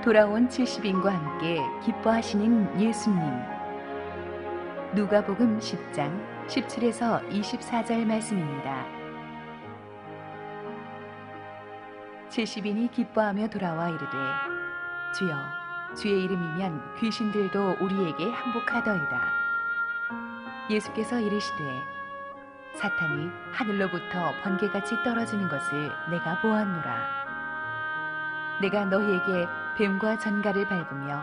돌아온 70인과 함께 기뻐하시는 예수님. 누가복음 10장 17에서 24절 말씀입니다. 70인이 기뻐하며 돌아와 이르되 주여 주의 이름이면 귀신들도 우리에게 항복하더이다. 예수께서 이르시되 사탄이 하늘로부터 번개같이 떨어지는 것을 내가 보았노라. 내가 너희에게 뱀과 전갈을 밟으며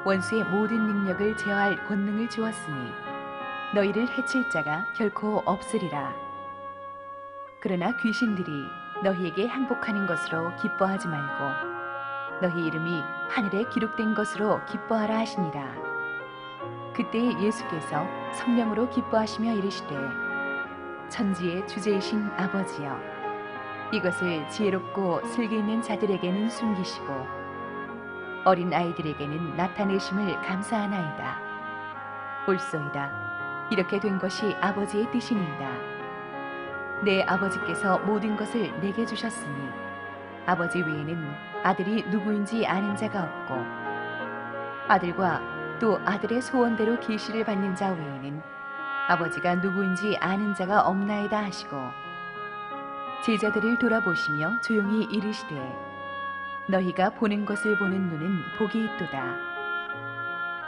원수의 모든 능력을 제어할 권능을 주었으니 너희를 해칠 자가 결코 없으리라. 그러나 귀신들이 너희에게 항복하는 것으로 기뻐하지 말고 너희 이름이 하늘에 기록된 것으로 기뻐하라 하시니라. 그때 예수께서 성령으로 기뻐하시며 이르시되 천지의 주제이신 아버지여 이것을 지혜롭고 슬기 있는 자들에게는 숨기시고 어린 아이들에게는 나타내심을 감사하나이다. 옳소이다. 이렇게 된 것이 아버지의 뜻이니이다. 내 아버지께서 모든 것을 내게 주셨으니 아버지 외에는 아들이 누구인지 아는 자가 없고 아들과 또 아들의 소원대로 계시를 받는 자 외에는 아버지가 누구인지 아는 자가 없나이다 하시고 제자들을 돌아보시며 조용히 이르시되 너희가 보는 것을 보는 눈은 복이 있도다.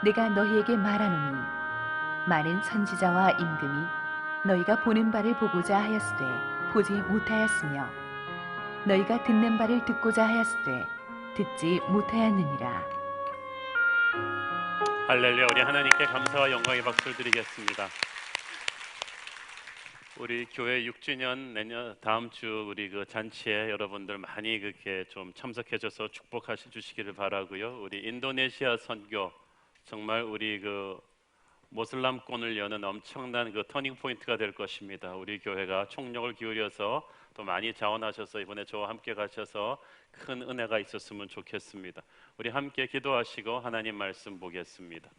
내가 너희에게 말하노니 많은 선지자와 임금이 너희가 보는 바를 보고자 하였으되 보지 못하였으며 너희가 듣는 바를 듣고자 하였으되 듣지 못하였느니라. 할렐루야. 우리 하나님께 감사와 영광의 박수를 드리겠습니다. 우리 교회 6주년 내년 다음 주 우리 그 잔치에 여러분들 많이 그렇게 좀 참석해줘서 축복하시 주시기를 바라고요. 우리 인도네시아 선교 정말 우리 그 모슬람권을 여는 엄청난 그 터닝 포인트가 될 것입니다. 우리 교회가 총력을 기울여서 또 많이 자원하셔서 이번에 저와 함께 가셔서 큰 은혜가 있었으면 좋겠습니다. 우리 함께 기도하시고 하나님 말씀 보겠습니다.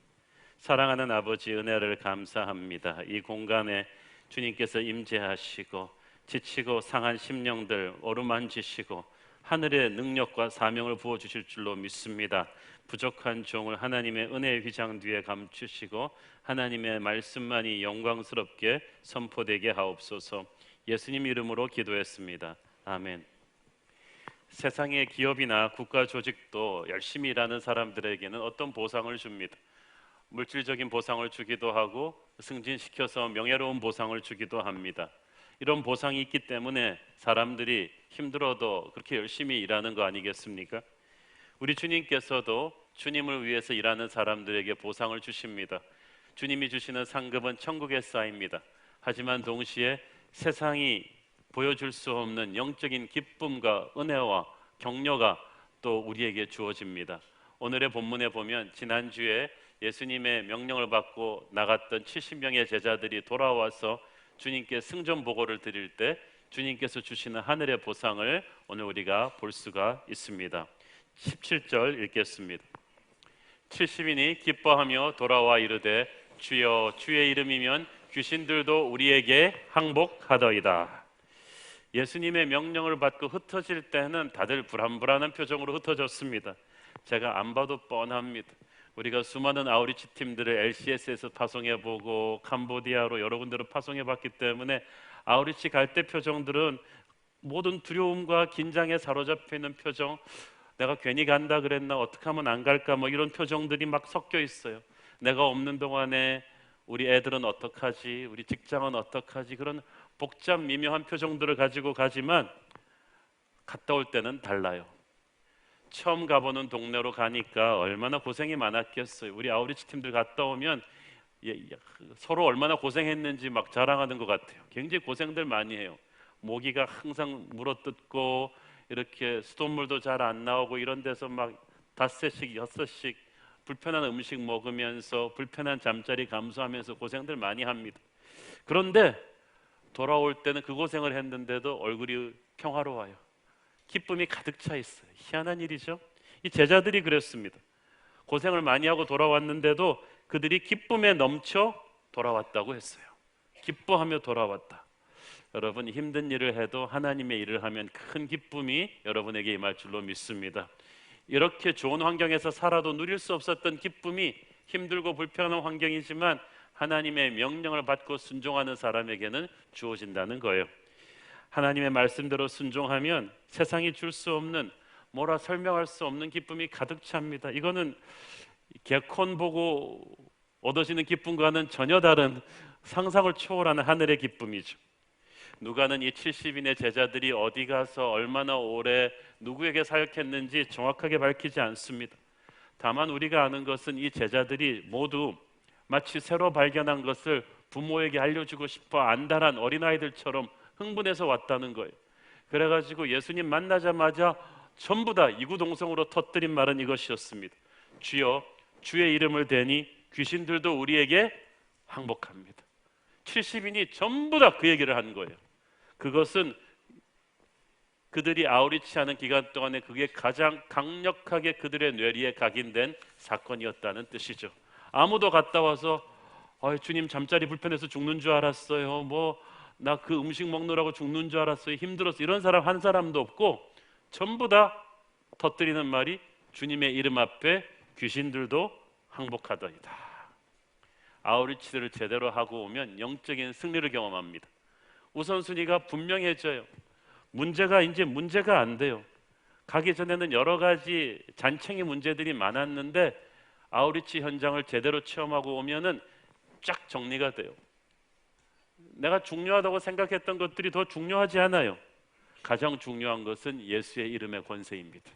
사랑하는 아버지, 은혜를 감사합니다. 이 공간에 주님께서 임재하시고 지치고 상한 심령들 어루만지시고 하늘의 능력과 사명을 부어주실 줄로 믿습니다. 부족한 종을 하나님의 은혜의 휘장 뒤에 감추시고 하나님의 말씀만이 영광스럽게 선포되게 하옵소서. 예수님 이름으로 기도했습니다. 아멘. 세상의 기업이나 국가 조직도 열심히 일하는 사람들에게는 어떤 보상을 줍니다. 물질적인 보상을 주기도 하고 승진시켜서 명예로운 보상을 주기도 합니다. 이런 보상이 있기 때문에 사람들이 힘들어도 그렇게 열심히 일하는 거 아니겠습니까? 우리 주님께서도 주님을 위해서 일하는 사람들에게 보상을 주십니다. 주님이 주시는 상급은 천국에 쌓입니다. 하지만 동시에 세상이 보여줄 수 없는 영적인 기쁨과 은혜와 격려가 또 우리에게 주어집니다. 오늘의 본문에 보면 지난주에 예수님의 명령을 받고 나갔던 70명의 제자들이 돌아와서 주님께 승전 보고를 드릴 때 주님께서 주시는 하늘의 보상을 오늘 우리가 볼 수가 있습니다. 17절 읽겠습니다. 70인이 기뻐하며 돌아와 이르되 주여 주의 이름이면 귀신들도 우리에게 항복하더이다. 예수님의 명령을 받고 흩어질 때는 다들 불안불안한 표정으로 흩어졌습니다. 제가 안 봐도 뻔합니다. 우리가 수많은 아우리치 팀들을 LCS에서 파송해보고 캄보디아로 여러 군데로 파송해봤기 때문에 아우리치 갈 때 표정들은 모든 두려움과 긴장에 사로잡혀 있는 표정, 내가 괜히 간다 그랬나, 어떻게 하면 안 갈까, 뭐 이런 표정들이 막 섞여 있어요. 내가 없는 동안에 우리 애들은 어떡하지, 우리 직장은 어떡하지, 그런 복잡 미묘한 표정들을 가지고 가지만 갔다 올 때는 달라요. 처음 가보는 동네로 가니까 얼마나 고생이 많았겠어요. 우리 아우리치 팀들 갔다 오면 서로 얼마나 고생했는지 막 자랑하는 것 같아요. 굉장히 고생들 많이 해요. 모기가 항상 물어뜯고 이렇게 수돗물도 잘 안 나오고 이런 데서 막 5씩 6씩 불편한 음식 먹으면서 불편한 잠자리 감수하면서 고생들 많이 합니다. 그런데 돌아올 때는 그 고생을 했는데도 얼굴이 평화로워요. 기쁨이 가득 차 있어요. 희한한 일이죠. 이 제자들이 그랬습니다. 고생을 많이 하고 돌아왔는데도 그들이 기쁨에 넘쳐 돌아왔다고 했어요. 기뻐하며 돌아왔다. 여러분, 힘든 일을 해도 하나님의 일을 하면 큰 기쁨이 여러분에게 임할 줄로 믿습니다. 이렇게 좋은 환경에서 살아도 누릴 수 없었던 기쁨이 힘들고 불편한 환경이지만 하나님의 명령을 받고 순종하는 사람에게는 주어진다는 거예요. 하나님의 말씀대로 순종하면 세상이 줄 수 없는, 뭐라 설명할 수 없는 기쁨이 가득 찹니다. 이거는 개콘 보고 얻어지는 기쁨과는 전혀 다른 상상을 초월하는 하늘의 기쁨이죠. 누가는 이 70인의 제자들이 어디 가서 얼마나 오래 누구에게 사역했는지 정확하게 밝히지 않습니다. 다만 우리가 아는 것은 이 제자들이 모두 마치 새로 발견한 것을 부모에게 알려주고 싶어 안달한 어린아이들처럼 흥분해서 왔다는 거예요. 그래가지고 예수님 만나자마자 전부 다 이구동성으로 터뜨린 말은 이것이었습니다. 주여, 주의 이름을 대니 귀신들도 우리에게 항복합니다. 70인이 전부 다 그 얘기를 한 거예요. 그것은 그들이 아우리치하는 기간 동안에 그게 가장 강력하게 그들의 뇌리에 각인된 사건이었다는 뜻이죠. 아무도 갔다 와서 주님 잠자리 불편해서 죽는 줄 알았어요. 나 그 음식 먹느라고 죽는 줄 알았어요. 힘들었어. 이런 사람 한 사람도 없고 전부 다 터뜨리는 말이 주님의 이름 앞에 귀신들도 항복하더이다. 아우리치를 제대로 하고 오면 영적인 승리를 경험합니다. 우선순위가 분명해져요. 문제가 이제 문제가 안 돼요. 가기 전에는 여러 가지 잔챙이 문제들이 많았는데 아우리치 현장을 제대로 체험하고 오면은 쫙 정리가 돼요. 내가 중요하다고 생각했던 것들이 더 중요하지 않아요. 가장 중요한 것은 예수의 이름의 권세입니다.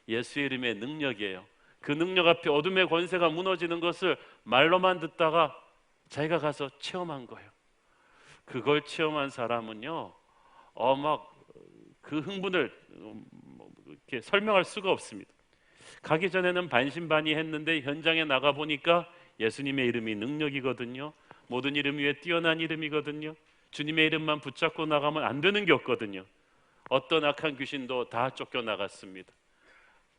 예수의 이름의 능력이에요. 그 능력 앞에 어둠의 권세가 무너지는 것을 말로만 듣다가 자기가 가서 체험한 거예요. 그걸 체험한 사람은요, 막 그 흥분을 이렇게 설명할 수가 없습니다. 가기 전에는 반신반의했는데 현장에 나가 보니까 예수님의 이름이 능력이거든요. 모든 이름 위에 뛰어난 이름이거든요. 주님의 이름만 붙잡고 나가면 안 되는 게 없거든요. 어떤 악한 귀신도 다 쫓겨나갔습니다.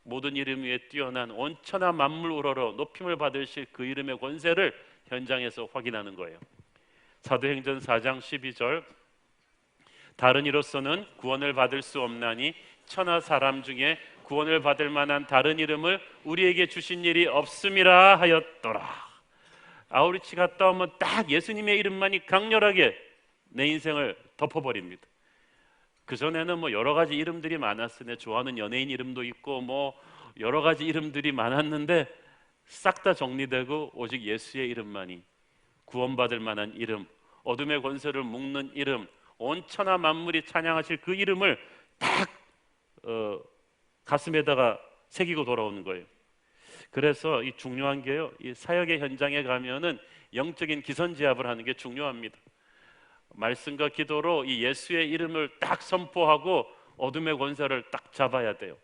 모든 이름 위에 뛰어난 온천하 만물 우러러 높임을 받으실 그 이름의 권세를 현장에서 확인하는 거예요. 사도행전 4장 12절, 다른 이로서는 구원을 받을 수 없나니 천하 사람 중에 구원을 받을 만한 다른 이름을 우리에게 주신 일이 없음이라 하였더라. 아우리치 갔다 오면 딱 예수님의 이름만이 강렬하게 내 인생을 덮어버립니다. 그전에는 여러 가지 이름들이 많았으니 좋아하는 연예인 이름도 있고 여러 가지 이름들이 많았는데 싹 다 정리되고 오직 예수의 이름만이 구원받을 만한 이름, 어둠의 권세를 묶는 이름, 온 천하 만물이 찬양하실 그 이름을 딱 가슴에다가 새기고 돌아오는 거예요. 그래서 이 중요한 게요, 이 사역의 현장에 가면은 영적인 기선제압을 하는 게 중요합니다. 말씀과 기도로 이 예수의 이름을 딱 선포하고 어둠의 권세를 딱 잡아야 돼요.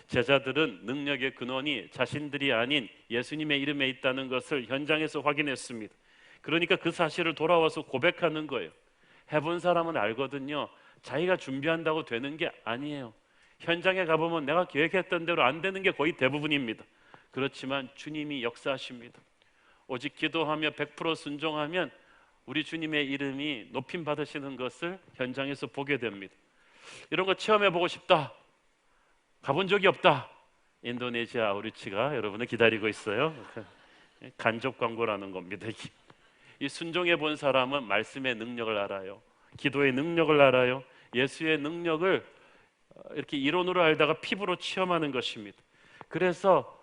제자들은 능력의 근원이 자신들이 아닌 예수님의 이름에 있다는 것을 현장에서 확인했습니다. 그러니까 그 사실을 돌아와서 고백하는 거예요. 해본 사람은 알거든요. 자기가 준비한다고 되는 게 아니에요. 현장에 가보면 내가 계획했던 대로 안 되는 게 거의 대부분입니다. 그렇지만 주님이 역사하십니다. 오직 기도하며 100% 순종하면 우리 주님의 이름이 높임 받으시는 것을 현장에서 보게 됩니다. 이런 거 체험해보고 싶다, 가본 적이 없다, 인도네시아 아우리치가 여러분을 기다리고 있어요. 간접 광고라는 겁니다. 이 순종해 본 사람은 말씀의 능력을 알아요. 기도의 능력을 알아요. 예수의 능력을 이렇게 이론으로 알다가 피부로 체험하는 것입니다. 그래서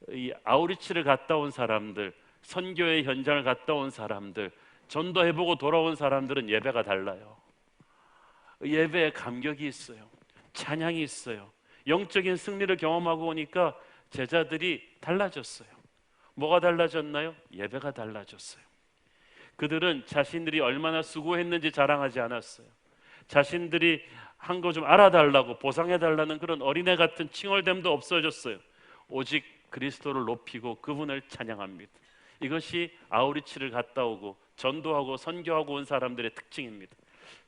이 아우리치를 갔다 온 사람들, 선교의 현장을 갔다 온 사람들, 전도해보고 돌아온 사람들은 예배가 달라요. 예배에 감격이 있어요. 찬양이 있어요. 영적인 승리를 경험하고 오니까 제자들이 달라졌어요. 뭐가 달라졌나요? 예배가 달라졌어요. 그들은 자신들이 얼마나 수고했는지 자랑하지 않았어요. 자신들이 한 거 좀 알아달라고 보상해달라는 그런 어린애 같은 칭얼댐도 없어졌어요. 오직 그리스도를 높이고 그분을 찬양합니다. 이것이 아우리치를 갔다 오고 전도하고 선교하고 온 사람들의 특징입니다.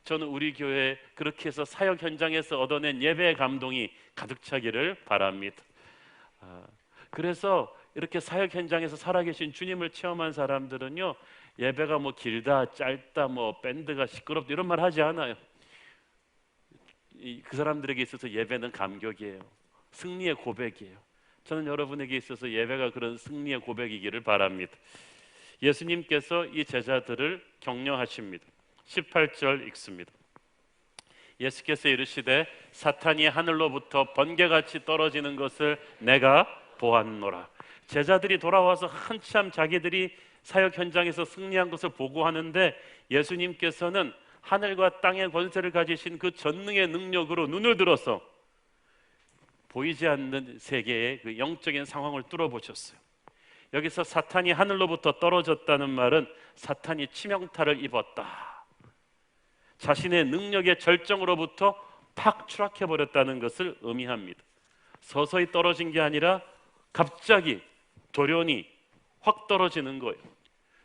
저는 우리 교회에 그렇게 해서 사역 현장에서 얻어낸 예배의 감동이 가득 차기를 바랍니다. 그래서 이렇게 사역 현장에서 살아계신 주님을 체험한 사람들은요, 예배가 길다 짧다 밴드가 시끄럽다 이런 말 하지 않아요. 그 사람들에게 있어서 예배는 감격이에요. 승리의 고백이에요. 저는 여러분에게 있어서 예배가 그런 승리의 고백이기를 바랍니다. 예수님께서 이 제자들을 격려하십니다. 18절 읽습니다. 예수께서 이르시되 사탄이 하늘로부터 번개같이 떨어지는 것을 내가 보았노라. 제자들이 돌아와서 한참 자기들이 사역 현장에서 승리한 것을 보고하는데 예수님께서는 하늘과 땅의 권세를 가지신 그 전능의 능력으로 눈을 들어서 보이지 않는 세계의 그 영적인 상황을 뚫어보셨어요. 여기서 사탄이 하늘로부터 떨어졌다는 말은 사탄이 치명타를 입었다, 자신의 능력의 절정으로부터 팍 추락해버렸다는 것을 의미합니다. 서서히 떨어진 게 아니라 갑자기 돌연히 확 떨어지는 거예요.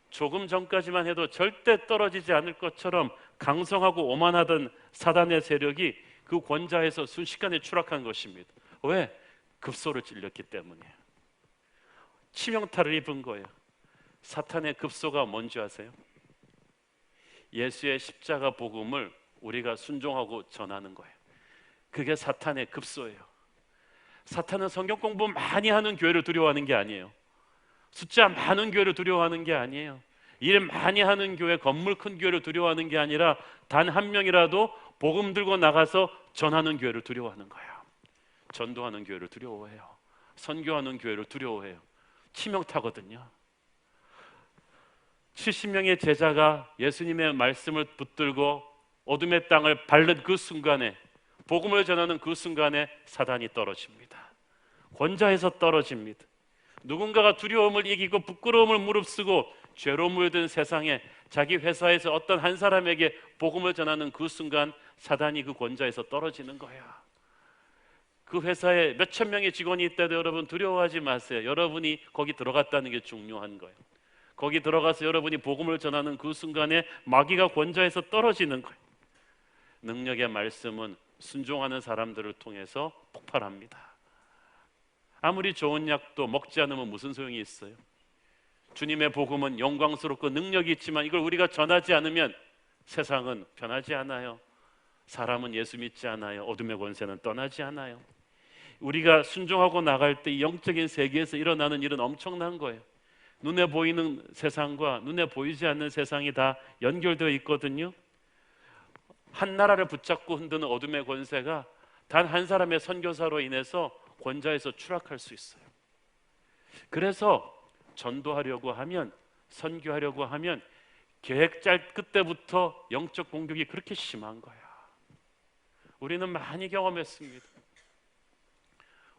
조금 전까지만 해도 절대 떨어지지 않을 것처럼 강성하고 오만하던 사단의 세력이 그 권좌에서 순식간에 추락한 것입니다. 왜? 급소를 찔렸기 때문이에요. 치명타를 입은 거예요. 사탄의 급소가 뭔지 아세요? 예수의 십자가 복음을 우리가 순종하고 전하는 거예요. 그게 사탄의 급소예요. 사탄은 성경 공부 많이 하는 교회를 두려워하는 게 아니에요. 숫자 많은 교회를 두려워하는 게 아니에요. 일 많이 하는 교회, 건물 큰 교회를 두려워하는 게 아니라 단 한 명이라도 복음 들고 나가서 전하는 교회를 두려워하는 거예요. 전도하는 교회를 두려워해요. 선교하는 교회를 두려워해요. 치명타거든요. 70명의 제자가 예수님의 말씀을 붙들고 어둠의 땅을 밟는 그 순간에, 복음을 전하는 그 순간에 사단이 떨어집니다. 권좌에서 떨어집니다. 누군가가 두려움을 이기고 부끄러움을 무릅쓰고 죄로 물든 세상에 자기 회사에서 어떤 한 사람에게 복음을 전하는 그 순간 사단이 그 권좌에서 떨어지는 거야. 그 회사에 몇천 명의 직원이 있다도 여러분 두려워하지 마세요. 여러분이 거기 들어갔다는 게 중요한 거예요. 거기 들어가서 여러분이 복음을 전하는 그 순간에 마귀가 권좌에서 떨어지는 거예요. 능력의 말씀은 순종하는 사람들을 통해서 폭발합니다. 아무리 좋은 약도 먹지 않으면 무슨 소용이 있어요? 주님의 복음은 영광스럽고 능력이 있지만 이걸 우리가 전하지 않으면 세상은 변하지 않아요. 사람은 예수 믿지 않아요. 어둠의 권세는 떠나지 않아요. 우리가 순종하고 나갈 때 이 영적인 세계에서 일어나는 일은 엄청난 거예요. 눈에 보이는 세상과 눈에 보이지 않는 세상이 다 연결되어 있거든요. 한 나라를 붙잡고 흔드는 어둠의 권세가 단 한 사람의 선교사로 인해서 권좌에서 추락할 수 있어요. 그래서 전도하려고 하면, 선교하려고 하면 계획 짤 끝때부터 영적 공격이 그렇게 심한 거야. 우리는 많이 경험했습니다.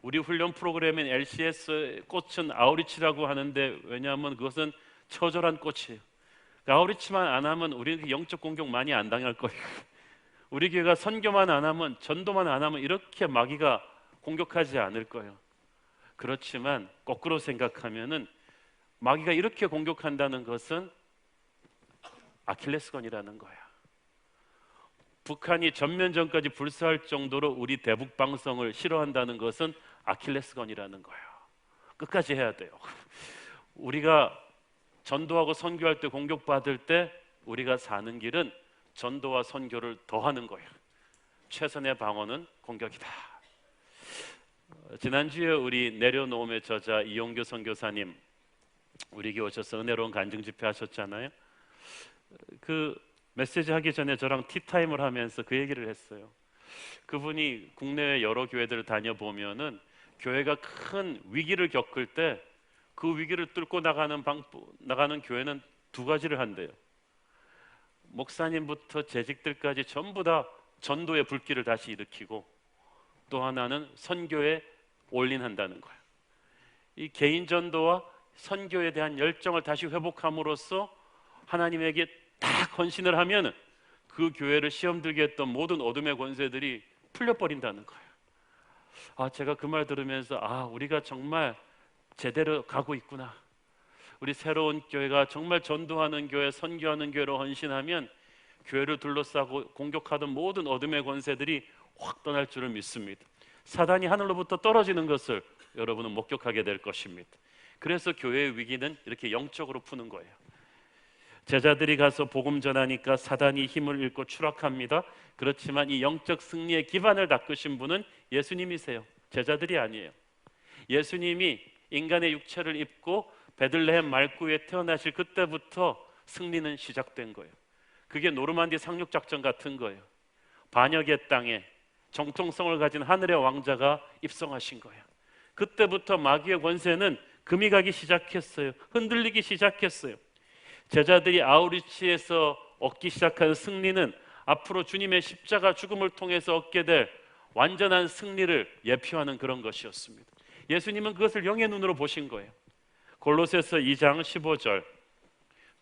우리 훈련 프로그램인 LCS 꽃은 아우리치라고 하는데, 왜냐하면 그것은 처절한 꽃이에요. 아우리치만 안 하면 우리는 영적 공격 많이 안 당할 거예요. 우리 교회가 선교만 안 하면, 전도만 안 하면 이렇게 마귀가 공격하지 않을 거예요. 그렇지만 거꾸로 생각하면은 마귀가 이렇게 공격한다는 것은 아킬레스건이라는 거야. 북한이 전면전까지 불사할 정도로 우리 대북 방송을 싫어한다는 것은 아킬레스건이라는 거예요. 끝까지 해야 돼요. 우리가 전도하고 선교할 때, 공격받을 때 우리가 사는 길은 전도와 선교를 더하는 거예요. 최선의 방어는 공격이다. 지난주에 우리 내려놓음의 저자 이용규 선교사님 우리 교회 오셔서 은혜로운 간증 집회 하셨잖아요. 그 메시지 하기 전에 저랑 티타임을 하면서 그 얘기를 했어요. 그분이 국내외 여러 교회들을 다녀보면은 교회가 큰 위기를 겪을 때 그 위기를 뚫고 나가는 교회는 두 가지를 한대요. 목사님부터 재직들까지 전부 다 전도의 불길을 다시 일으키고, 또 하나는 선교에 올인한다는 거예요. 이 개인 전도와 선교에 대한 열정을 다시 회복함으로써 하나님에게 다 헌신을 하면 그 교회를 시험 들게 했던 모든 어둠의 권세들이 풀려버린다는 거예요. 제가 그 말 들으면서 우리가 정말 제대로 가고 있구나. 우리 새로운 교회가 정말 전도하는 교회, 선교하는 교회로 헌신하면 교회를 둘러싸고 공격하던 모든 어둠의 권세들이 확 떠날 줄을 믿습니다. 사단이 하늘로부터 떨어지는 것을 여러분은 목격하게 될 것입니다. 그래서 교회의 위기는 이렇게 영적으로 푸는 거예요. 제자들이 가서 복음 전하니까 사단이 힘을 잃고 추락합니다. 그렇지만 이 영적 승리의 기반을 닦으신 분은 예수님이세요. 제자들이 아니에요. 예수님이 인간의 육체를 입고 베들레헴 말구에 태어나실 그때부터 승리는 시작된 거예요. 그게 노르만디 상륙 작전 같은 거예요. 반역의 땅에 정통성을 가진 하늘의 왕자가 입성하신 거예요. 그때부터 마귀의 권세는 금이 가기 시작했어요. 흔들리기 시작했어요. 제자들이 아우리치에서 얻기 시작한 승리는 앞으로 주님의 십자가 죽음을 통해서 얻게 될 완전한 승리를 예표하는 그런 것이었습니다. 예수님은 그것을 영의 눈으로 보신 거예요. 골로새서 2장 15절,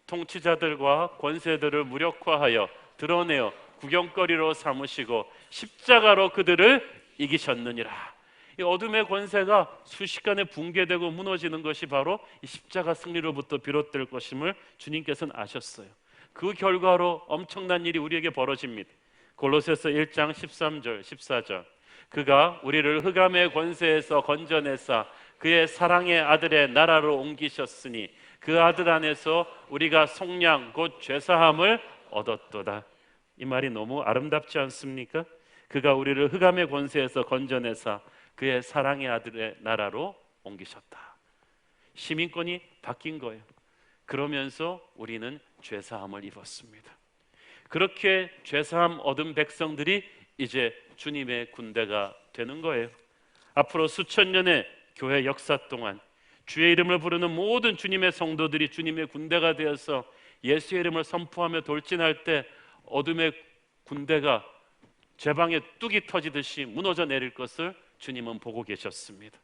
통치자들과 권세들을 무력화하여 드러내어 구경거리로 삼으시고 십자가로 그들을 이기셨느니라. 이 어둠의 권세가 순식간에 붕괴되고 무너지는 것이 바로 이 십자가 승리로부터 비롯될 것임을 주님께서는 아셨어요. 그 결과로 엄청난 일이 우리에게 벌어집니다. 골로새서 1장 13절 14절, 그가 우리를 흑암의 권세에서 건져내사 그의 사랑의 아들의 나라로 옮기셨으니 그 아들 안에서 우리가 속량 곧 죄사함을 얻었도다. 이 말이 너무 아름답지 않습니까? 그가 우리를 흑암의 권세에서 건져내사 그의 사랑의 아들의 나라로 옮기셨다. 시민권이 바뀐 거예요. 그러면서 우리는 죄사함을 입었습니다. 그렇게 죄사함 얻은 백성들이 이제 주님의 군대가 되는 거예요. 앞으로 수천 년의 교회 역사 동안 주의 이름을 부르는 모든 주님의 성도들이 주님의 군대가 되어서 예수의 이름을 선포하며 돌진할 때 어둠의 군대가 제방에 뚝이 터지듯이 무너져 내릴 것을 주님은 보고 계셨습니다.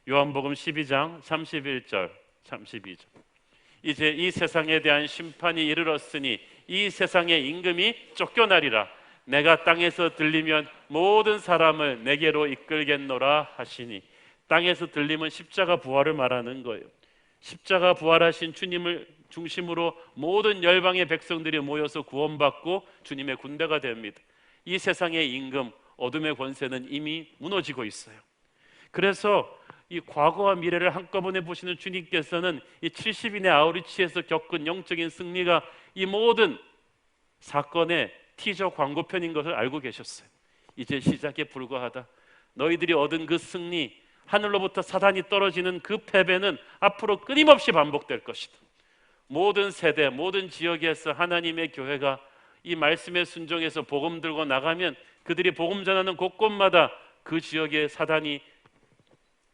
요한복음 12장 31절 32절, 이제 이 세상에 대한 심판이 이르렀으니 이 세상의 임금이 쫓겨나리라. 내가 땅에서 들리면 모든 사람을 내게로 이끌겠노라 하시니, 땅에서 들림은 십자가 부활을 말하는 거예요. 십자가 부활하신 주님을 중심으로 모든 열방의 백성들이 모여서 구원받고 주님의 군대가 됩니다. 이 세상의 임금, 어둠의 권세는 이미 무너지고 있어요. 그래서 이 과거와 미래를 한꺼번에 보시는 주님께서는 이 70인의 아우리치에서 겪은 영적인 승리가 이 모든 사건의 티저 광고편인 것을 알고 계셨어요. 이제 시작에 불과하다. 너희들이 얻은 그 승리, 하늘로부터 사단이 떨어지는 그 패배는 앞으로 끊임없이 반복될 것이다. 모든 세대, 모든 지역에서 하나님의 교회가 이 말씀에 순종해서 복음 들고 나가면 그들이 복음 전하는 곳곳마다 그 지역에 사단이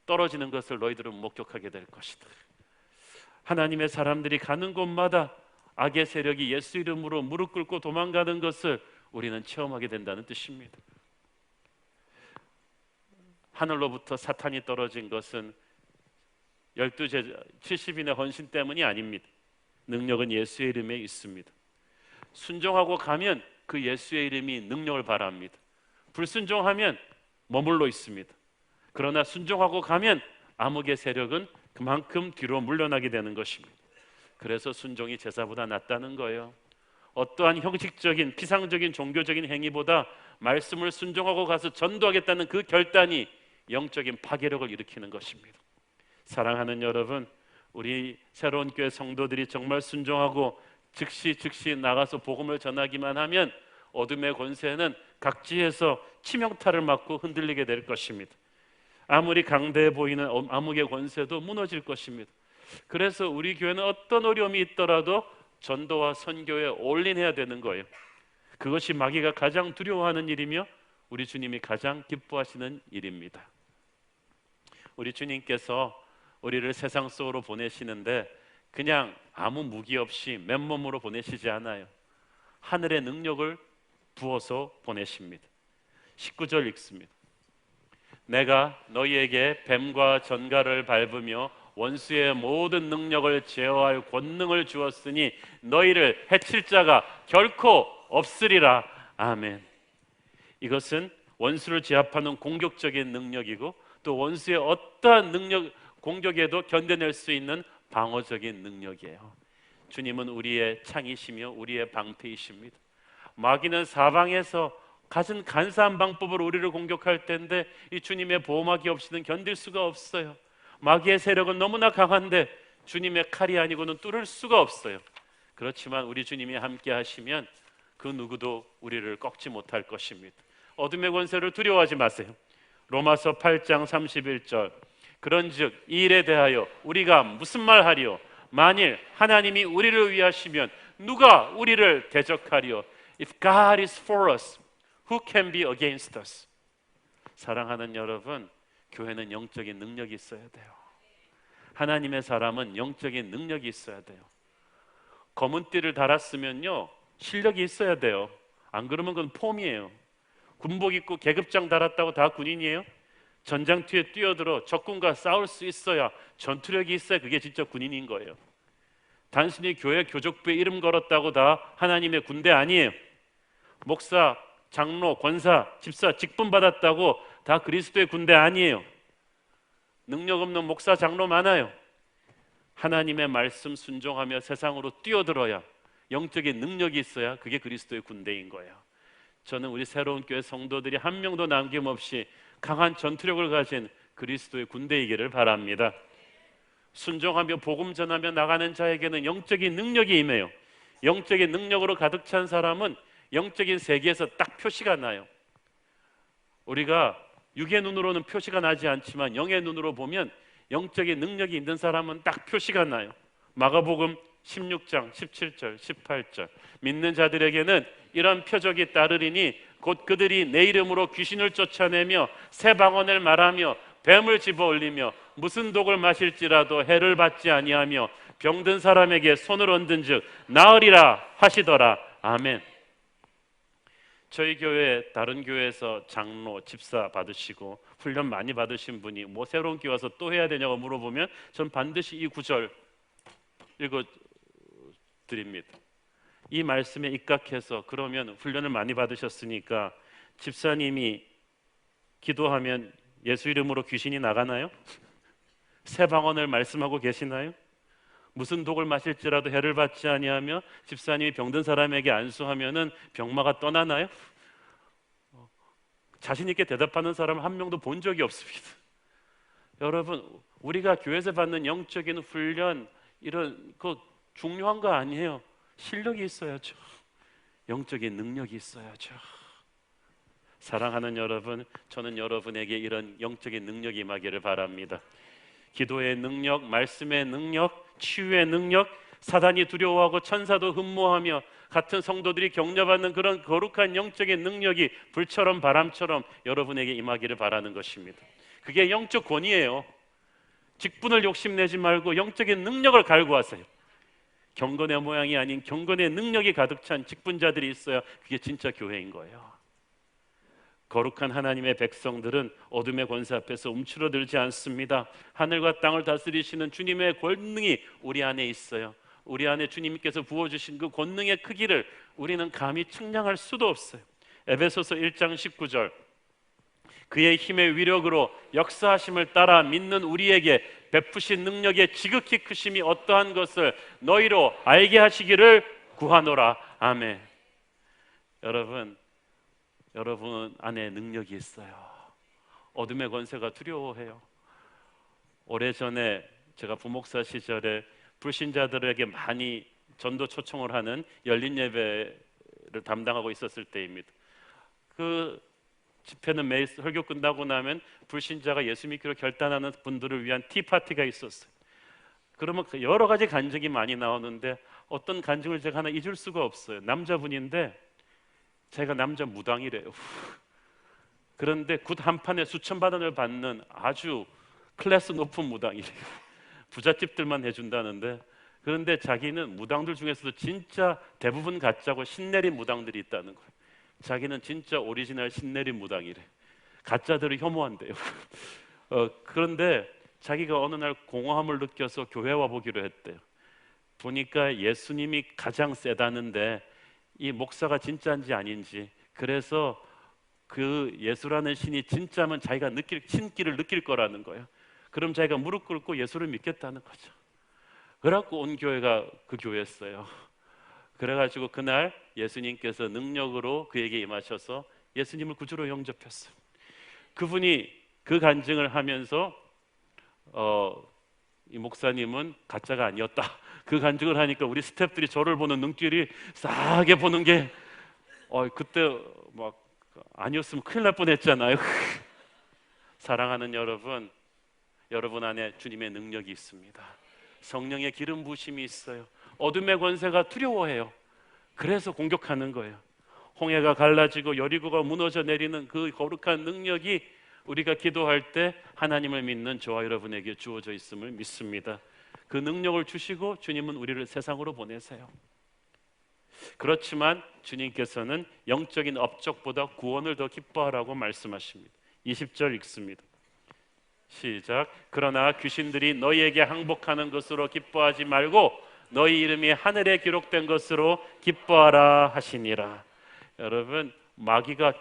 떨어지는 것을 너희들은 목격하게 될 것이다. 하나님의 사람들이 가는 곳마다 악의 세력이 예수 이름으로 무릎 꿇고 도망가는 것을 우리는 체험하게 된다는 뜻입니다. 하늘로부터 사탄이 떨어진 것은 12제자 70인의 헌신 때문이 아닙니다. 능력은 예수의 이름에 있습니다. 순종하고 가면 그 예수의 이름이 능력을 발합니다. 불순종하면 머물러 있습니다. 그러나 순종하고 가면 암흑의 세력은 그만큼 뒤로 물러나게 되는 것입니다. 그래서 순종이 제사보다 낫다는 거예요. 어떠한 형식적인 피상적인 종교적인 행위보다 말씀을 순종하고 가서 전도하겠다는 그 결단이 영적인 파괴력을 일으키는 것입니다. 사랑하는 여러분, 우리 새로운 교회 성도들이 정말 순종하고 즉시 나가서 복음을 전하기만 하면 어둠의 권세는 각지에서 치명타를 맞고 흔들리게 될 것입니다. 아무리 강대해 보이는 암흑의 권세도 무너질 것입니다. 그래서 우리 교회는 어떤 어려움이 있더라도 전도와 선교에 올인해야 되는 거예요. 그것이 마귀가 가장 두려워하는 일이며 우리 주님이 가장 기뻐하시는 일입니다. 우리 주님께서 우리를 세상 속으로 보내시는데 그냥 아무 무기 없이 맨몸으로 보내시지 않아요. 하늘의 능력을 부어서 보내십니다. 19절 읽습니다. 내가 너희에게 뱀과 전갈을 밟으며 원수의 모든 능력을 제어할 권능을 주었으니 너희를 해칠 자가 결코 없으리라. 아멘. 이것은 원수를 제압하는 공격적인 능력이고 또 원수의 어떠한 공격에도 견뎌낼 수 있는 방어적인 능력이에요. 주님은 우리의 창이시며 우리의 방패이십니다. 마귀는 사방에서 가진 간사한 방법으로 우리를 공격할 텐데 이 주님의 보호막이 없이는 견딜 수가 없어요. 마귀의 세력은 너무나 강한데 주님의 칼이 아니고는 뚫을 수가 없어요. 그렇지만 우리 주님이 함께 하시면 그 누구도 우리를 꺾지 못할 것입니다. 어둠의 권세를 두려워하지 마세요. 로마서 8장 31절. 그런즉 이 일에 대하여 우리가 무슨 말하리요? 만일 하나님이 우리를 위하시면 누가 우리를 대적하리요? If God is for us, who can be against us? 사랑하는 여러분, 교회는 영적인 능력이 있어야 돼요. 하나님의 사람은 영적인 능력이 있어야 돼요. 검은 띠를 달았으면요, 실력이 있어야 돼요. 안 그러면 그건 폼이에요. 군복 입고 계급장 달았다고 다 군인이에요? 전장터에 뛰어들어 적군과 싸울 수 있어야, 전투력이 있어야 그게 진짜 군인인 거예요. 단순히 교회 교족부에 이름 걸었다고 다 하나님의 군대 아니에요. 목사, 장로, 권사, 집사 직분 받았다고 다 그리스도의 군대 아니에요. 능력 없는 목사, 장로 많아요. 하나님의 말씀 순종하며 세상으로 뛰어들어야, 영적인 능력이 있어야 그게 그리스도의 군대인 거예요. 저는 우리 새로운 교회 성도들이 한 명도 남김없이 강한 전투력을 가진 그리스도의 군대이기를 바랍니다. 순종하며 복음 전하며 나가는 자에게는 영적인 능력이 임해요. 영적인 능력으로 가득 찬 사람은 영적인 세계에서 딱 표시가 나요. 우리가 육의 눈으로는 표시가 나지 않지만 영의 눈으로 보면 영적인 능력이 있는 사람은 딱 표시가 나요. 마가복음 16장 17절 18절. 믿는 자들에게는 이런 표적이 따르리니 곧 그들이 내 이름으로 귀신을 쫓아내며 새 방언을 말하며 뱀을 집어올리며 무슨 독을 마실지라도 해를 받지 아니하며 병든 사람에게 손을 얹은즉 나으리라 하시더라. 아멘. 저희 교회 다른 교회에서 장로, 집사 받으시고 훈련 많이 받으신 분이 뭐 새로운 교회 와서 또 해야 되냐고 물어보면 전 반드시 이 구절 읽어 드립니다. 이 말씀에 입각해서, 그러면 훈련을 많이 받으셨으니까 집사님이 기도하면 예수 이름으로 귀신이 나가나요? 새 방언을 말씀하고 계시나요? 무슨 독을 마실지라도 해를 받지 아니하며 집사님이 병든 사람에게 안수하면은 병마가 떠나나요? 자신 있게 대답하는 사람 한 명도 본 적이 없습니다. 여러분, 우리가 교회에서 받는 영적인 훈련, 이런 거 중요한 거 아니에요. 실력이 있어야죠. 영적인 능력이 있어야죠. 사랑하는 여러분, 저는 여러분에게 이런 영적인 능력이 임하기를 바랍니다. 기도의 능력, 말씀의 능력, 치유의 능력, 사단이 두려워하고 천사도 흠모하며 같은 성도들이 격려받는 그런 거룩한 영적인 능력이 불처럼 바람처럼 여러분에게 임하기를 바라는 것입니다. 그게 영적 권위예요. 직분을 욕심내지 말고 영적인 능력을 갈구하세요. 경건의 모양이 아닌 경건의 능력이 가득 찬 직분자들이 있어야 그게 진짜 교회인 거예요. 거룩한 하나님의 백성들은 어둠의 권세 앞에서 움츠러들지 않습니다. 하늘과 땅을 다스리시는 주님의 권능이 우리 안에 있어요. 우리 안에 주님께서 부어주신 그 권능의 크기를 우리는 감히 측량할 수도 없어요. 에베소서 1장 19절. 그의 힘의 위력으로 역사하심을 따라 믿는 우리에게 베푸신 능력의 지극히 크심이 어떠한 것을 너희로 알게 하시기를 구하노라. 아멘. 여러분 안에 능력이 있어요. 어둠의 권세가 두려워해요. 오래전에 제가 부목사 시절에 불신자들에게 많이 전도 초청을 하는 열린 예배를 담당하고 있었을 때입니다. 그 집회는 매일 설교 끝나고 나면 불신자가 예수 믿기로 결단하는 분들을 위한 티파티가 있었어요. 그러면 여러 가지 간증이 많이 나오는데 어떤 간증을 제가 하나 잊을 수가 없어요. 남자분인데 제가 남자 무당이래요. 그런데 굿 한 판에 수천만 원을 받는 아주 클래스 높은 무당이래요. 부잣집들만 해준다는데, 그런데 자기는 무당들 중에서도 진짜 대부분 가짜고 신내린 무당들이 있다는 거예요. 자기는 진짜 오리지널 신내린 무당이래. 가짜들을 혐오한대요. 그런데 자기가 어느 날 공허함을 느껴서 교회 와보기로 했대요. 보니까 예수님이 가장 세다는데 이 목사가 진짜인지 아닌지, 그래서 그 예수라는 신이 진짜면 자기가 신기를 느낄 거라는 거예요. 그럼 자기가 무릎 꿇고 예수를 믿겠다는 거죠. 그래갖고 온 교회가 그 교회였어요. 그래가지고 그날 예수님께서 능력으로 그에게 임하셔서 예수님을 구주로 영접했어요. 그분이 그 간증을 하면서 이 목사님은 가짜가 아니었다, 그 간증을 하니까 우리 스태프들이 저를 보는 눈길이 싸하게 보는 게 그때 막 아니었으면 큰일 날 뻔했잖아요. 사랑하는 여러분, 여러분 안에 주님의 능력이 있습니다. 성령의 기름 부으심이 있어요. 어둠의 권세가 두려워해요. 그래서 공격하는 거예요. 홍해가 갈라지고 여리고가 무너져 내리는 그 거룩한 능력이 우리가 기도할 때 하나님을 믿는 저와 여러분에게 주어져 있음을 믿습니다. 그 능력을 주시고 주님은 우리를 세상으로 보내세요. 그렇지만 주님께서는 영적인 업적보다 구원을 더 기뻐하라고 말씀하십니다. 20절 읽습니다. 시작. 그러나 귀신들이 너희에게 항복하는 것으로 기뻐하지 말고 너희 이름이 하늘에 기록된 것으로 기뻐하라 하시니라. 여러분, 마귀가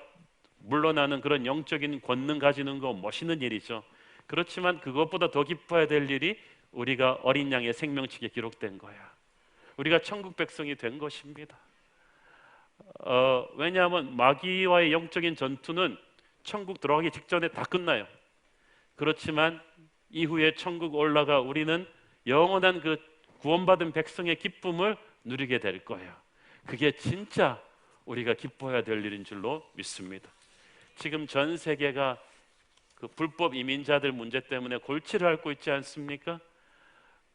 물러나는 그런 영적인 권능 가지는 거 멋있는 일이죠. 그렇지만 그것보다 더 기뻐해야 될 일이 우리가 어린 양의 생명책에 기록된 거야. 우리가 천국 백성이 된 것입니다. 왜냐하면 마귀와의 영적인 전투는 천국 들어가기 직전에 다 끝나요. 그렇지만 이후에 천국 올라가 우리는 영원한 그 구원받은 백성의 기쁨을 누리게 될 거예요. 그게 진짜 우리가 기뻐해야 될 일인 줄로 믿습니다. 지금 전 세계가 그 불법 이민자들 문제 때문에 골치를 앓고 있지 않습니까?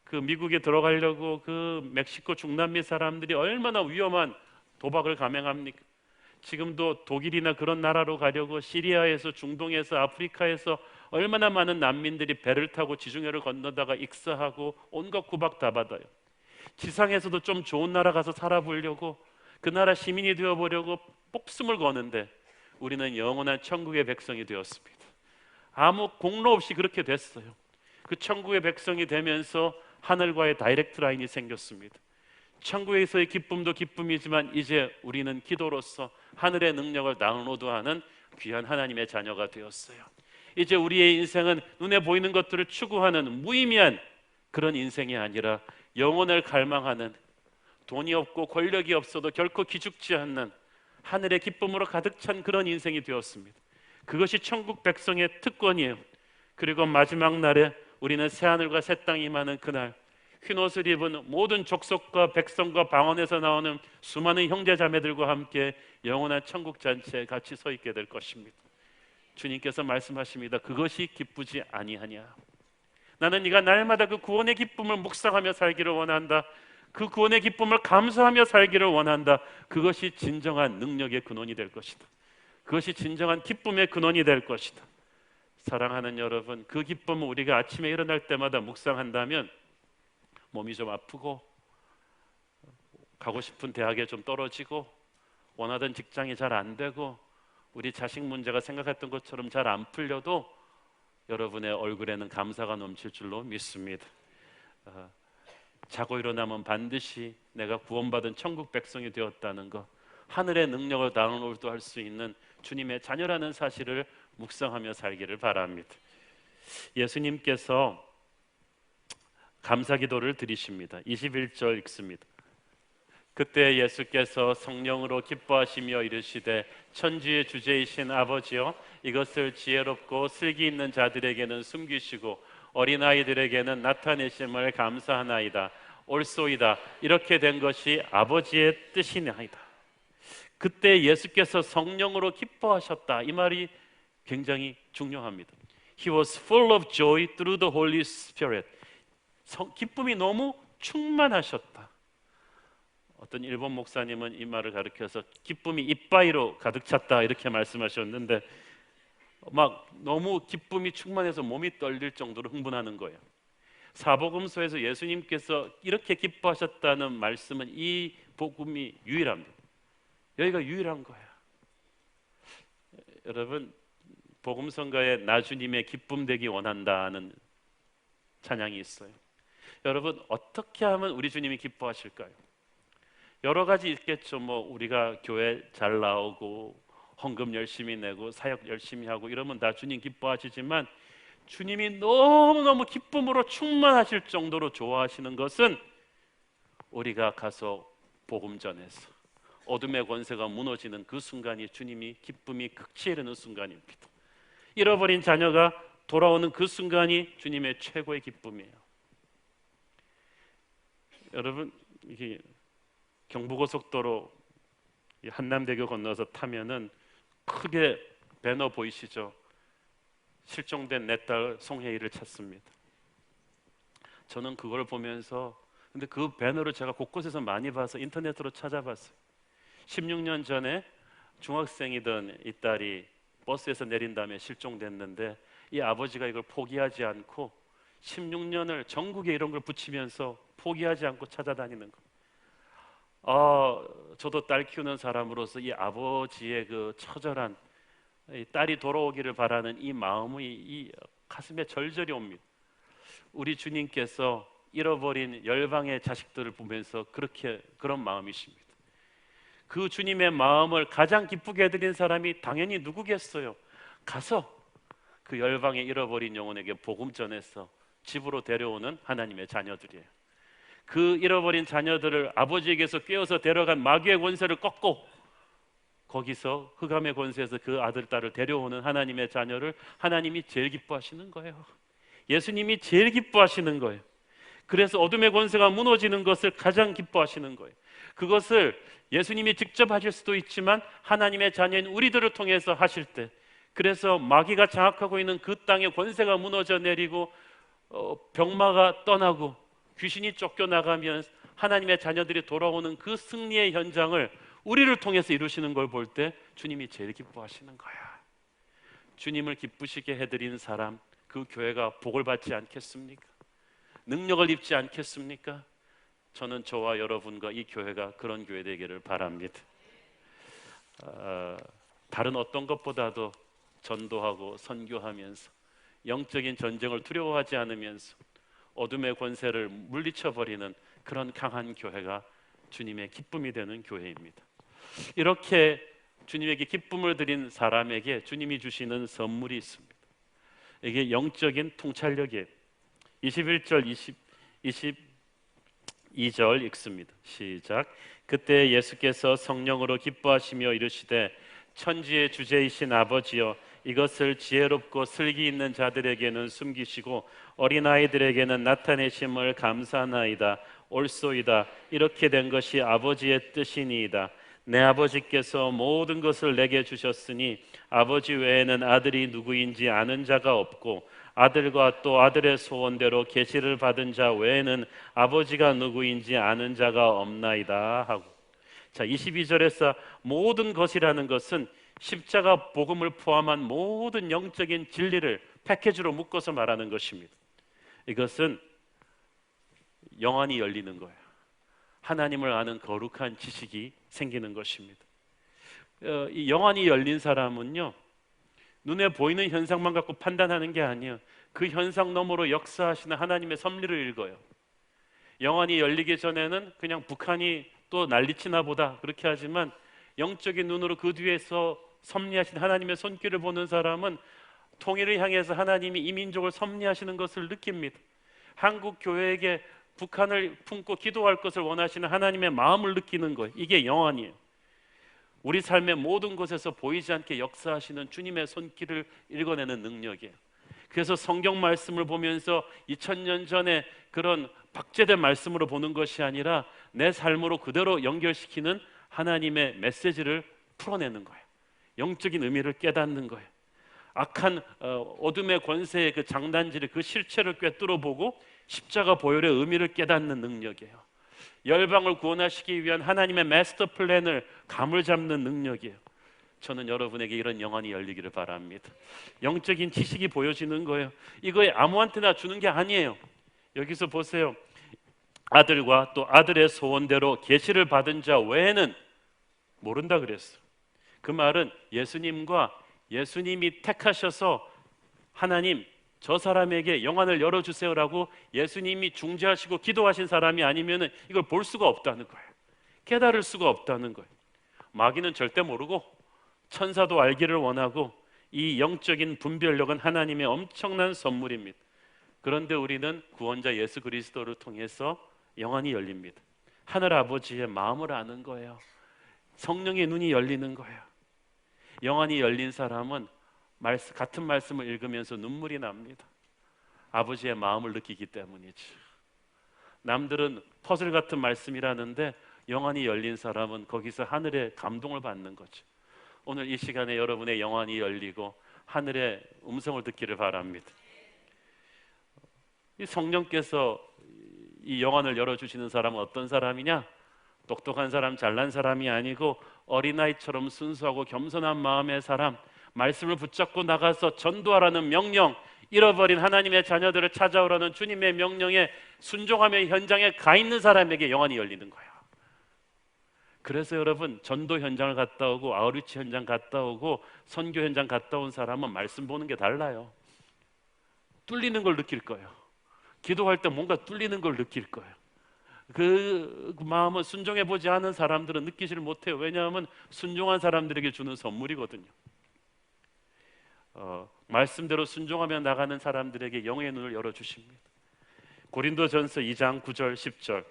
그 미국에 들어가려고 그 멕시코 중남미 사람들이 얼마나 위험한 도박을 감행합니까? 지금도 독일이나 그런 나라로 가려고 시리아에서, 중동에서, 아프리카에서 얼마나 많은 난민들이 배를 타고 지중해를 건너다가 익사하고 온갖 구박 다 받아요. 지상에서도 좀 좋은 나라 가서 살아보려고, 그 나라 시민이 되어보려고 목숨을 거는데 우리는 영원한 천국의 백성이 되었습니다. 아무 공로 없이 그렇게 됐어요. 그 천국의 백성이 되면서 하늘과의 다이렉트 라인이 생겼습니다. 천국에서의 기쁨도 기쁨이지만 이제 우리는 기도로서 하늘의 능력을 다운로드하는 귀한 하나님의 자녀가 되었어요. 이제 우리의 인생은 눈에 보이는 것들을 추구하는 무의미한 그런 인생이 아니라 영혼을 갈망하는, 돈이 없고 권력이 없어도 결코 기죽지 않는 하늘의 기쁨으로 가득 찬 그런 인생이 되었습니다. 그것이 천국 백성의 특권이에요. 그리고 마지막 날에 우리는 새하늘과 새 땅이 임하는 그날, 흰옷을 입은 모든 족속과 백성과 방언에서 나오는 수많은 형제자매들과 함께 영원한 천국 잔치에 같이 서 있게 될 것입니다. 주님께서 말씀하십니다. 그것이 기쁘지 아니하냐. 나는 네가 날마다 그 구원의 기쁨을 묵상하며 살기를 원한다. 그 구원의 기쁨을 감사하며 살기를 원한다. 그것이 진정한 능력의 근원이 될 것이다. 그것이 진정한 기쁨의 근원이 될 것이다. 사랑하는 여러분, 그 기쁨을 우리가 아침에 일어날 때마다 묵상한다면 몸이 좀 아프고 가고 싶은 대학에 좀 떨어지고 원하던 직장이 잘 안 되고 우리 자식 문제가 생각했던 것처럼 잘 안 풀려도 여러분의 얼굴에는 감사가 넘칠 줄로 믿습니다. 자고 일어나면 반드시 내가 구원받은 천국 백성이 되었다는 것, 하늘의 능력을 다운로드할 수 있는 주님의 자녀라는 사실을 묵상하며 살기를 바랍니다. 예수님께서 감사기도를 드리십니다. 21절 읽습니다. 그때 예수께서 성령으로 기뻐하시며 이르시되 천지의 주제이신 아버지여, 이것을 지혜롭고 슬기 있는 자들에게는 숨기시고 어린아이들에게는 나타내심을 감사하나이다. 옳소이다. 이렇게 된 것이 아버지의 뜻이나이다. 그때 예수께서 성령으로 기뻐하셨다. 이 말이 굉장히 중요합니다. He was full of joy through the Holy Spirit. 기쁨이 너무 충만하셨다. 어떤 일본 목사님은 이 말을 가르쳐서 기쁨이 이빠이로 가득 찼다 이렇게 말씀하셨는데, 막 너무 기쁨이 충만해서 몸이 떨릴 정도로 흥분하는 거예요. 사복음서에서 예수님께서 이렇게 기뻐하셨다는 말씀은 이 복음이 유일합니다. 여기가 유일한 거야. 여러분, 복음성가에 나 주님의 기쁨 되기 원한다는 찬양이 있어요. 여러분, 어떻게 하면 우리 주님이 기뻐하실까요? 여러 가지 있겠죠. 뭐 우리가 교회 잘 나오고 헌금 열심히 내고 사역 열심히 하고 이러면 다 주님 기뻐하시지만, 주님이 너무너무 기쁨으로 충만하실 정도로 좋아하시는 것은 우리가 가서 복음 전해서 어둠의 권세가 무너지는 그 순간이 주님이 기쁨이 극치에 이르는 순간입니다. 잃어버린 자녀가 돌아오는 그 순간이 주님의 최고의 기쁨이에요. 여러분, 이게 경부고속도로 한남대교 건너서 타면은 크게 배너 보이시죠? 실종된 내 딸 송혜이를 찾습니다. 저는 그걸 보면서, 근데 그 배너를 제가 곳곳에서 많이 봐서 인터넷으로 찾아봤어요. 16년 전에 중학생이던 이 딸이 버스에서 내린 다음에 실종됐는데 이 아버지가 이걸 포기하지 않고 16년을 전국에 이런 걸 붙이면서 포기하지 않고 찾아다니는 거. 저도 딸 키우는 사람으로서 이 아버지의 그 처절한, 이 딸이 돌아오기를 바라는 이 마음이 이 가슴에 절절히 옵니다. 우리 주님께서 잃어버린 열방의 자식들을 보면서 그런 마음이십니다. 그 주님의 마음을 가장 기쁘게 해드린 사람이 당연히 누구겠어요? 가서 그 열방에 잃어버린 영혼에게 복음 전해서 집으로 데려오는 하나님의 자녀들이에요. 그 잃어버린 자녀들을 아버지에게서 꿰어서 데려간 마귀의 권세를 꺾고 거기서 흑암의 권세에서 그 아들, 딸을 데려오는 하나님의 자녀를 하나님이 제일 기뻐하시는 거예요. 예수님이 제일 기뻐하시는 거예요. 그래서 어둠의 권세가 무너지는 것을 가장 기뻐하시는 거예요. 그것을 예수님이 직접 하실 수도 있지만 하나님의 자녀인 우리들을 통해서 하실 때, 그래서 마귀가 장악하고 있는 그 땅의 권세가 무너져 내리고 병마가 떠나고 귀신이 쫓겨나가면 하나님의 자녀들이 돌아오는 그 승리의 현장을 우리를 통해서 이루시는 걸 볼 때 주님이 제일 기뻐하시는 거야. 주님을 기쁘시게 해드린 사람, 그 교회가 복을 받지 않겠습니까? 능력을 입지 않겠습니까? 저는 저와 여러분과 이 교회가 그런 교회 되기를 바랍니다. 다른 어떤 것보다도 전도하고 선교하면서 영적인 전쟁을 두려워하지 않으면서 어둠의 권세를 물리쳐버리는 그런 강한 교회가 주님의 기쁨이 되는 교회입니다. 이렇게 주님에게 기쁨을 드린 사람에게 주님이 주시는 선물이 있습니다. 이게 영적인 통찰력이에요. 21절 22절 읽습니다. 시작. 그때 예수께서 성령으로 기뻐하시며 이르시되 천지의 주제이신 아버지여, 이것을 지혜롭고 슬기 있는 자들에게는 숨기시고 어린아이들에게는 나타내심을 감사하나이다. 옳소이다. 이렇게 된 것이 아버지의 뜻이니이다. 내 아버지께서 모든 것을 내게 주셨으니 아버지 외에는 아들이 누구인지 아는 자가 없고 아들과 또 아들의 소원대로 계시를 받은 자 외에는 아버지가 누구인지 아는 자가 없나이다 하고, 자, 22절에서 모든 것이라는 것은 십자가 복음을 포함한 모든 영적인 진리를 패키지로 묶어서 말하는 것입니다. 이것은 영안이 열리는 거예요. 하나님을 아는 거룩한 지식이 생기는 것입니다. 이 영안이 열린 사람은요, 눈에 보이는 현상만 갖고 판단하는 게 아니에요. 그 현상 너머로 역사하시는 하나님의 섭리를 읽어요. 영안이 열리기 전에는 그냥 북한이 또 난리치나 보다 그렇게 하지만, 영적인 눈으로 그 뒤에서 섭리하신 하나님의 손길을 보는 사람은 통일을 향해서 하나님이 이 민족을 섭리하시는 것을 느낍니다. 한국 교회에게 북한을 품고 기도할 것을 원하시는 하나님의 마음을 느끼는 거예요. 이게 영안이에요. 우리 삶의 모든 곳에서 보이지 않게 역사하시는 주님의 손길을 읽어내는 능력이에요. 그래서 성경 말씀을 보면서 2000년 전에 그런 박제된 말씀으로 보는 것이 아니라 내 삶으로 그대로 연결시키는 하나님의 메시지를 풀어내는 거예요. 영적인 의미를 깨닫는 거예요. 악한 어둠의 권세의 그 장단지를, 그 실체를 꿰뚫어 보고 십자가 보혈의 의미를 깨닫는 능력이에요. 열방을 구원하시기 위한 하나님의 마스터 플랜을 감을 잡는 능력이에요. 저는 여러분에게 이런 영안이 열리기를 바랍니다. 영적인 지식이 보여지는 거예요. 이거에 아무한테나 주는 게 아니에요. 여기서 보세요. 아들과 또 아들의 소원대로 계시를 받은 자 외에는 모른다 그랬어요. 그 말은 예수님과 예수님이 택하셔서 하나님 저 사람에게 영안을 열어주세요라고 예수님이 중재하시고 기도하신 사람이 아니면 이걸 볼 수가 없다는 거예요. 깨달을 수가 없다는 거예요. 마귀는 절대 모르고 천사도 알기를 원하고, 이 영적인 분별력은 하나님의 엄청난 선물입니다. 그런데 우리는 구원자 예수 그리스도를 통해서 영안이 열립니다. 하늘 아버지의 마음을 아는 거예요. 성령의 눈이 열리는 거예요. 영안이 열린 사람은 같은 말씀을 읽으면서 눈물이 납니다. 아버지의 마음을 느끼기 때문이죠. 남들은 퍼즐 같은 말씀이라는데 영안이 열린 사람은 거기서 하늘의 감동을 받는 거죠. 오늘 이 시간에 여러분의 영안이 열리고 하늘의 음성을 듣기를 바랍니다. 이 성령께서 이 영안을 열어주시는 사람은 어떤 사람이냐? 똑똑한 사람, 잘난 사람이 아니고 어린아이처럼 순수하고 겸손한 마음의 사람, 말씀을 붙잡고 나가서 전도하라는 명령, 잃어버린 하나님의 자녀들을 찾아오라는 주님의 명령에 순종하며 현장에 가 있는 사람에게 영안이 열리는 거예요. 그래서 여러분, 전도 현장을 갔다 오고 아우리치 현장 갔다 오고 선교 현장 갔다 온 사람은 말씀 보는 게 달라요. 뚫리는 걸 느낄 거예요. 기도할 때 뭔가 뚫리는 걸 느낄 거예요. 그 마음은 순종해 보지 않은 사람들은 느끼지를 못해요. 왜냐하면 순종한 사람들에게 주는 선물이거든요. 말씀대로 순종하며 나가는 사람들에게 영의 눈을 열어주십니다. 고린도전서 2장 9절 10절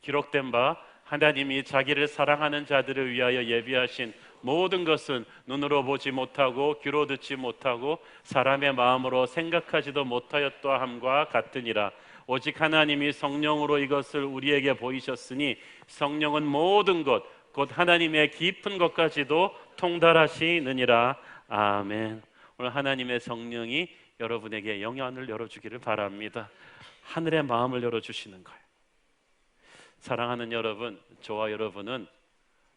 기록된 바 하나님이 자기를 사랑하는 자들을 위하여 예비하신 모든 것은 눈으로 보지 못하고 귀로 듣지 못하고 사람의 마음으로 생각하지도 못하였다 함과 같으니라. 오직 하나님이 성령으로 이것을 우리에게 보이셨으니 성령은 모든 것 곧 하나님의 깊은 것까지도 통달하시느니라. 아멘. 오늘 하나님의 성령이 여러분에게 영안을 열어주기를 바랍니다. 하늘의 마음을 열어주시는 거예요. 사랑하는 여러분, 저와 여러분은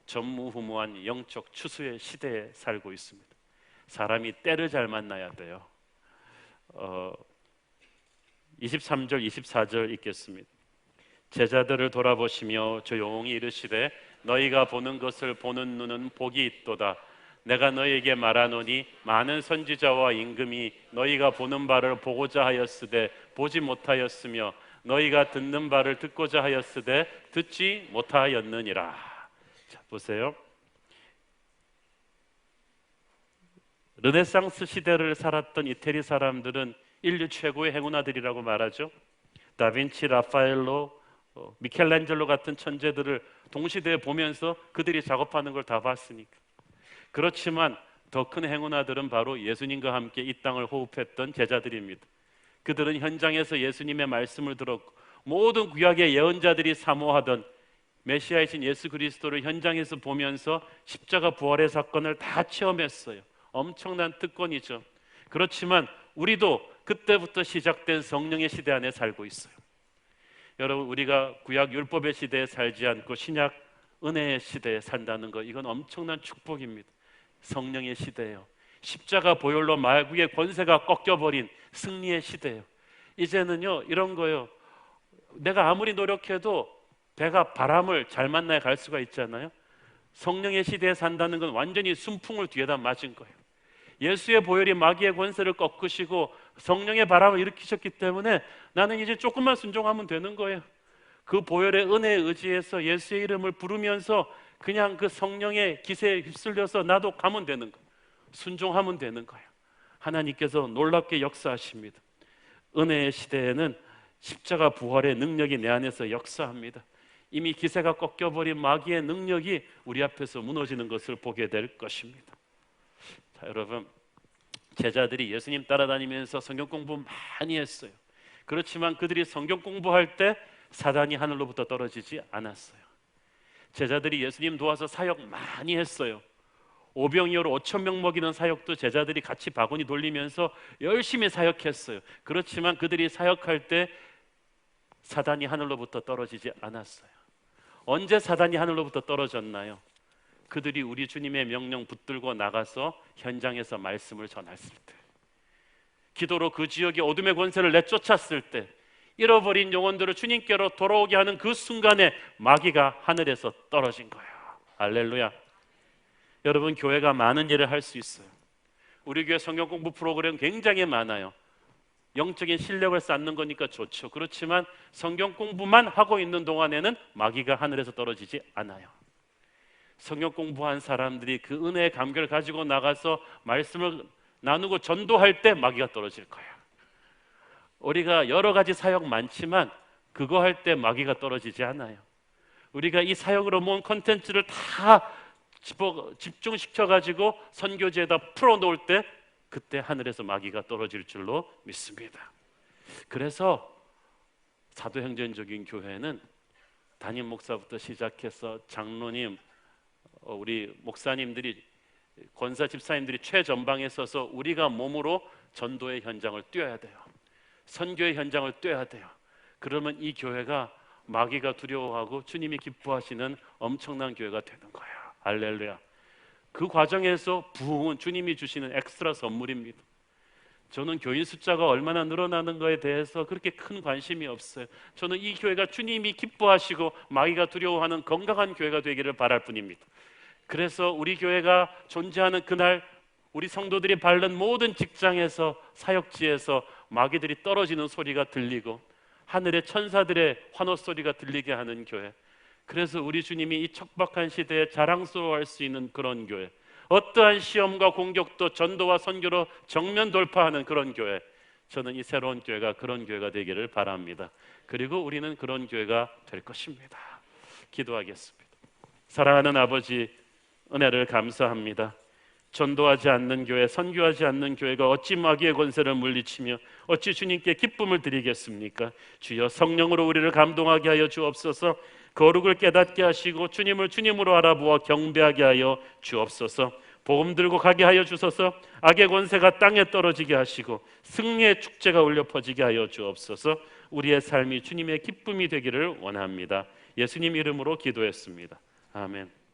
전무후무한 영적 추수의 시대에 살고 있습니다. 사람이 때를 잘 만나야 돼요. 23절 24절 읽겠습니다. 제자들을 돌아보시며 조용히 이르시되 너희가 보는 것을 보는 눈은 복이 있도다. 내가 너희에게 말하노니 많은 선지자와 임금이 너희가 보는 바를 보고자 하였으되 보지 못하였으며 너희가 듣는 바를 듣고자 하였으되 듣지 못하였느니라. 자, 보세요. 르네상스 시대를 살았던 이태리 사람들은 인류 최고의 행운아들이라고 말하죠. 다빈치, 라파엘로, 미켈란젤로 같은 천재들을 동시대에 보면서 그들이 작업하는 걸 다 봤으니까. 그렇지만 더 큰 행운아들은 바로 예수님과 함께 이 땅을 호흡했던 제자들입니다. 그들은 현장에서 예수님의 말씀을 들었고 모든 구약의 예언자들이 사모하던 메시아이신 예수 그리스도를 현장에서 보면서 십자가 부활의 사건을 다 체험했어요. 엄청난 특권이죠. 그렇지만 우리도 그때부터 시작된 성령의 시대 안에 살고 있어요. 여러분, 우리가 구약 율법의 시대에 살지 않고 신약 은혜의 시대에 산다는 거, 이건 엄청난 축복입니다. 성령의 시대예요. 십자가 보혈로 마귀의 권세가 꺾여버린 승리의 시대예요. 이제는요, 이런 거예요. 내가 아무리 노력해도 배가 바람을 잘 만나야 갈 수가 있잖아요. 성령의 시대에 산다는 건 완전히 순풍을 뒤에다 맞은 거예요. 예수의 보혈이 마귀의 권세를 꺾으시고 성령의 바람을 일으키셨기 때문에 나는 이제 조금만 순종하면 되는 거예요. 그 보혈의 은혜에 의지해서 예수의 이름을 부르면서 그냥 그 성령의 기세에 휩쓸려서 나도 가면 되는 거예요. 순종하면 되는 거예요. 하나님께서 놀랍게 역사하십니다. 은혜의 시대에는 십자가 부활의 능력이 내 안에서 역사합니다. 이미 기세가 꺾여버린 마귀의 능력이 우리 앞에서 무너지는 것을 보게 될 것입니다. 자, 여러분, 제자들이 예수님 따라다니면서 성경 공부 많이 했어요. 그렇지만 그들이 성경 공부할 때 사단이 하늘로부터 떨어지지 않았어요. 제자들이 예수님 도와서 사역 많이 했어요. 오병이어로 5,000명 먹이는 사역도 제자들이 같이 바구니 돌리면서 열심히 사역했어요. 그렇지만 그들이 사역할 때 사단이 하늘로부터 떨어지지 않았어요. 언제 사단이 하늘로부터 떨어졌나요? 그들이 우리 주님의 명령 붙들고 나가서 현장에서 말씀을 전했을 때, 기도로 그 지역의 어둠의 권세를 내쫓았을 때, 잃어버린 영혼들을 주님께로 돌아오게 하는 그 순간에 마귀가 하늘에서 떨어진 거예요. 할렐루야. 여러분, 교회가 많은 일을 할 수 있어요. 우리 교회 성경 공부 프로그램 굉장히 많아요. 영적인 실력을 쌓는 거니까 좋죠. 그렇지만 성경 공부만 하고 있는 동안에는 마귀가 하늘에서 떨어지지 않아요. 성경 공부한 사람들이 그 은혜의 감격을 가지고 나가서 말씀을 나누고 전도할 때 마귀가 떨어질 거예요. 우리가 여러 가지 사역 많지만 그거 할 때 마귀가 떨어지지 않아요. 우리가 이 사역으로 모은 컨텐츠를 다 집중시켜 가지고 선교지에다 풀어놓을 때 그때 하늘에서 마귀가 떨어질 줄로 믿습니다. 그래서 사도행전적인 교회는 담임 목사부터 시작해서 장로님, 우리 목사님들이 권사 집사님들이 최전방에 서서 우리가 몸으로 전도의 현장을 뛰어야 돼요. 선교의 현장을 뛰어야 돼요. 그러면 이 교회가 마귀가 두려워하고 주님이 기뻐하시는 엄청난 교회가 되는 거예요. 할렐루야. 그 과정에서 부흥은 주님이 주시는 엑스트라 선물입니다. 저는 교인 숫자가 얼마나 늘어나는 것에 대해서 그렇게 큰 관심이 없어요. 저는 이 교회가 주님이 기뻐하시고 마귀가 두려워하는 건강한 교회가 되기를 바랄 뿐입니다. 그래서 우리 교회가 존재하는 그날 우리 성도들이 밟는 모든 직장에서 사역지에서 마귀들이 떨어지는 소리가 들리고 하늘의 천사들의 환호 소리가 들리게 하는 교회. 그래서 우리 주님이 이 척박한 시대에 자랑스러워할 수 있는 그런 교회, 어떠한 시험과 공격도 전도와 선교로 정면 돌파하는 그런 교회, 저는 이 새로운 교회가 그런 교회가 되기를 바랍니다. 그리고 우리는 그런 교회가 될 것입니다. 기도하겠습니다. 사랑하는 아버지, 은혜를 감사합니다. 전도하지 않는 교회, 선교하지 않는 교회가 어찌 마귀의 권세를 물리치며 어찌 주님께 기쁨을 드리겠습니까? 주여, 성령으로 우리를 감동하게 하여 주옵소서. 거룩을 깨닫게 하시고 주님을 주님으로 알아보아 경배하게 하여 주옵소서. 복음 들고 가게 하여 주소서. 악의 권세가 땅에 떨어지게 하시고 승리의 축제가 울려 퍼지게 하여 주옵소서. 우리의 삶이 주님의 기쁨이 되기를 원합니다. 예수님 이름으로 기도했습니다. 아멘.